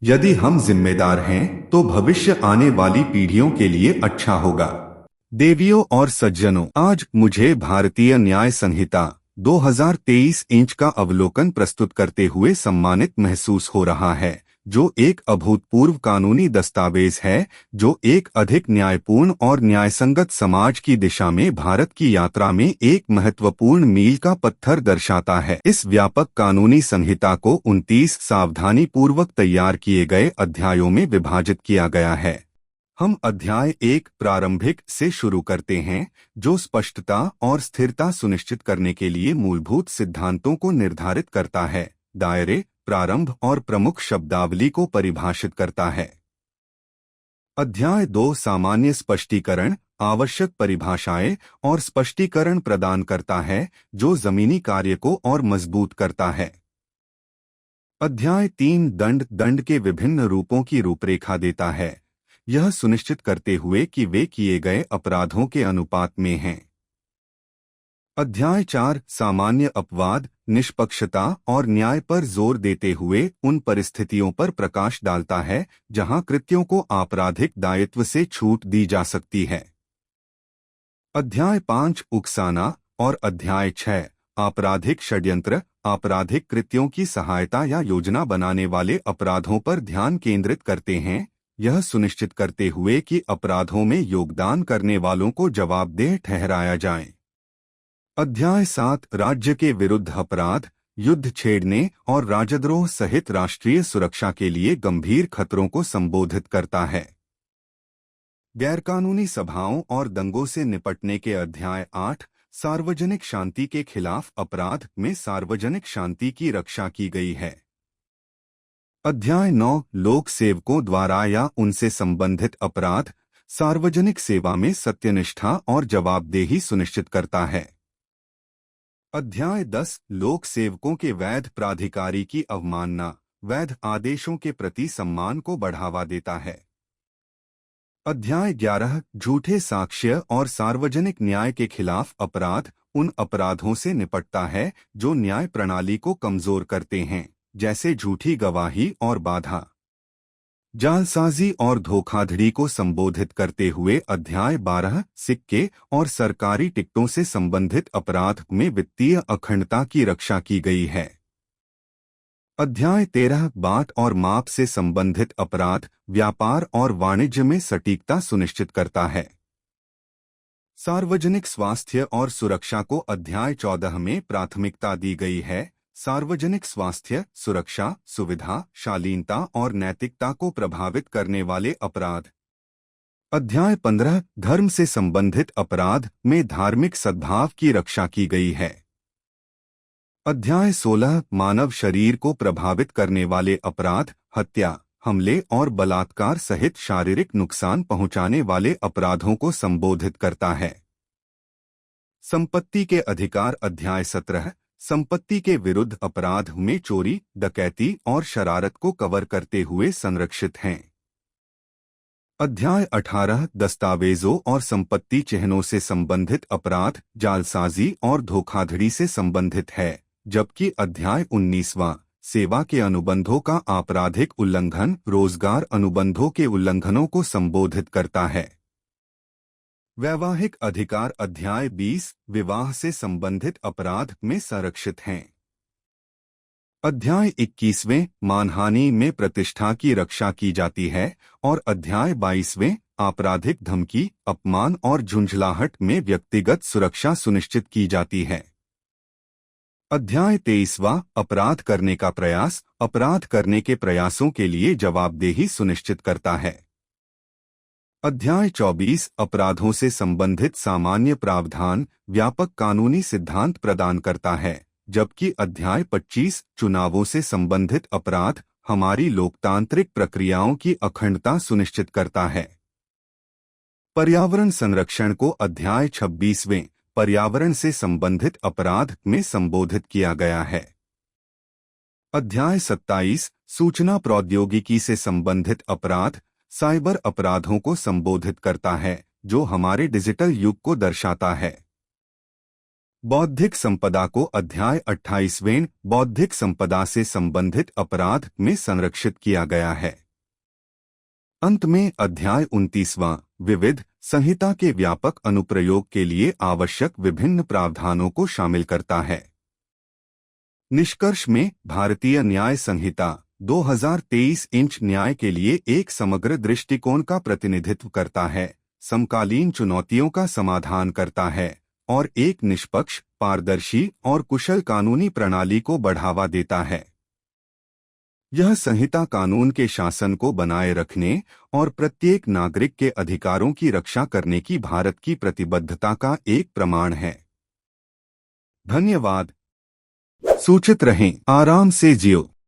यदि हम जिम्मेदार हैं तो भविष्य आने वाली पीढ़ियों के लिए अच्छा होगा। देवियों और सज्जनों, आज मुझे भारतीय न्याय संहिता 2023 इंच का अवलोकन प्रस्तुत करते हुए सम्मानित महसूस हो रहा है, जो एक अभूतपूर्व कानूनी दस्तावेज है जो एक अधिक न्यायपूर्ण और न्यायसंगत समाज की दिशा में भारत की यात्रा में एक महत्वपूर्ण मील का पत्थर दर्शाता है। इस व्यापक कानूनी संहिता को 29 सावधानी पूर्वक तैयार किए गए अध्यायों में विभाजित किया गया है। हम अध्याय 1 प्रारंभिक से शुरू करते हैं, जो स्पष्टता और स्थिरता सुनिश्चित करने के लिए मूलभूत सिद्धांतों को निर्धारित करता है, दायरे, प्रारंभ और प्रमुख शब्दावली को परिभाषित करता है। अध्याय 2 सामान्य स्पष्टीकरण, आवश्यक परिभाषाएं और स्पष्टीकरण प्रदान करता है, जो जमीनी कार्य को और मजबूत करता है। अध्याय 3 दंड के विभिन्न रूपों की रूपरेखा देता है, यह सुनिश्चित करते हुए कि वे किए गए अपराधों के अनुपात में हैं। अध्याय 4 सामान्य अपवाद, निष्पक्षता और न्याय पर जोर देते हुए उन परिस्थितियों पर प्रकाश डालता है जहां कृत्यों को आपराधिक दायित्व से छूट दी जा सकती है। अध्याय 5 उकसाना और अध्याय 6 आपराधिक षड्यंत्र, आपराधिक कृत्यों की सहायता या योजना बनाने वाले अपराधों पर ध्यान केंद्रित करते हैं, यह सुनिश्चित करते हुए कि अपराधों में योगदान करने वालों को जवाबदेह ठहराया जाए। अध्याय 7 राज्य के विरुद्ध अपराध, युद्ध छेड़ने और राजद्रोह सहित राष्ट्रीय सुरक्षा के लिए गंभीर खतरों को संबोधित करता है। गैरकानूनी सभाओं और दंगों से निपटने के अध्याय 8 सार्वजनिक शांति के खिलाफ अपराध में सार्वजनिक शांति की रक्षा की गई है। अध्याय 9 लोक सेवकों द्वारा या उनसे संबंधित अपराध, सार्वजनिक सेवा में सत्यनिष्ठा और जवाबदेही सुनिश्चित करता है। अध्याय 10 लोक सेवकों के वैध प्राधिकारी की अवमानना, वैध आदेशों के प्रति सम्मान को बढ़ावा देता है। अध्याय 11 झूठे साक्ष्य और सार्वजनिक न्याय के खिलाफ अपराध, उन अपराधों से निपटता है जो न्याय प्रणाली को कमजोर करते हैं, जैसे झूठी गवाही और बाधा। जालसाजी और धोखाधड़ी को संबोधित करते हुए अध्याय 12 सिक्के और सरकारी टिकटों से संबंधित अपराध में वित्तीय अखंडता की रक्षा की गई है। अध्याय 13 बाट और माप से संबंधित अपराध, व्यापार और वाणिज्य में सटीकता सुनिश्चित करता है। सार्वजनिक स्वास्थ्य और सुरक्षा को अध्याय 14 में प्राथमिकता दी गई है। सार्वजनिक स्वास्थ्य, सुरक्षा, सुविधा, शालीनता और नैतिकता को प्रभावित करने वाले अपराध। अध्याय 15 धर्म से संबंधित अपराध में धार्मिक सद्भाव की रक्षा की गई है। अध्याय 16 मानव शरीर को प्रभावित करने वाले अपराध, हत्या, हमले और बलात्कार सहित शारीरिक नुकसान पहुंचाने वाले अपराधों को संबोधित करता है। संपत्ति के अधिकार अध्याय 17 संपत्ति के विरुद्ध अपराध में चोरी, डकैती और शरारत को कवर करते हुए संरक्षित हैं। अध्याय 18 दस्तावेजों और संपत्ति चिन्हों से संबंधित अपराध, जालसाजी और धोखाधड़ी से संबंधित है, जबकि अध्याय 19वां सेवा के अनुबंधों का आपराधिक उल्लंघन, रोजगार अनुबंधों के उल्लंघनों को संबोधित करता है। वैवाहिक अधिकार अध्याय 20 विवाह से संबंधित अपराध में संरक्षित हैं। अध्याय 21वें मानहानि में प्रतिष्ठा की रक्षा की जाती है और अध्याय 22वें आपराधिक धमकी, अपमान और झुंझलाहट में व्यक्तिगत सुरक्षा सुनिश्चित की जाती है। अध्याय 23वां अपराध करने का प्रयास, अपराध करने के प्रयासों के लिए जवाबदेही सुनिश्चित करता है। अध्याय 24 अपराधों से संबंधित सामान्य प्रावधान, व्यापक कानूनी सिद्धांत प्रदान करता है, जबकि अध्याय 25 चुनावों से संबंधित अपराध, हमारी लोकतांत्रिक प्रक्रियाओं की अखंडता सुनिश्चित करता है। पर्यावरण संरक्षण को अध्याय 26वें पर्यावरण से संबंधित अपराध में संबोधित किया गया है। अध्याय 27 सूचना प्रौद्योगिकी से संबंधित अपराध, साइबर अपराधों को संबोधित करता है, जो हमारे डिजिटल युग को दर्शाता है। बौद्धिक संपदा को अध्याय 28वें बौद्धिक संपदा से संबंधित अपराध में संरक्षित किया गया है। अंत में अध्याय 29वां विविध संहिता के व्यापक अनुप्रयोग के लिए आवश्यक विभिन्न प्रावधानों को शामिल करता है। निष्कर्ष में भारतीय न्याय संहिता 2023 इंच न्याय के लिए एक समग्र दृष्टिकोण का प्रतिनिधित्व करता है, समकालीन चुनौतियों का समाधान करता है और एक निष्पक्ष, पारदर्शी और कुशल कानूनी प्रणाली को बढ़ावा देता है। यह संहिता कानून के शासन को बनाए रखने और प्रत्येक नागरिक के अधिकारों की रक्षा करने की भारत की प्रतिबद्धता का एक प्रमाण है। धन्यवाद। सूचित रहें, आराम से जियो।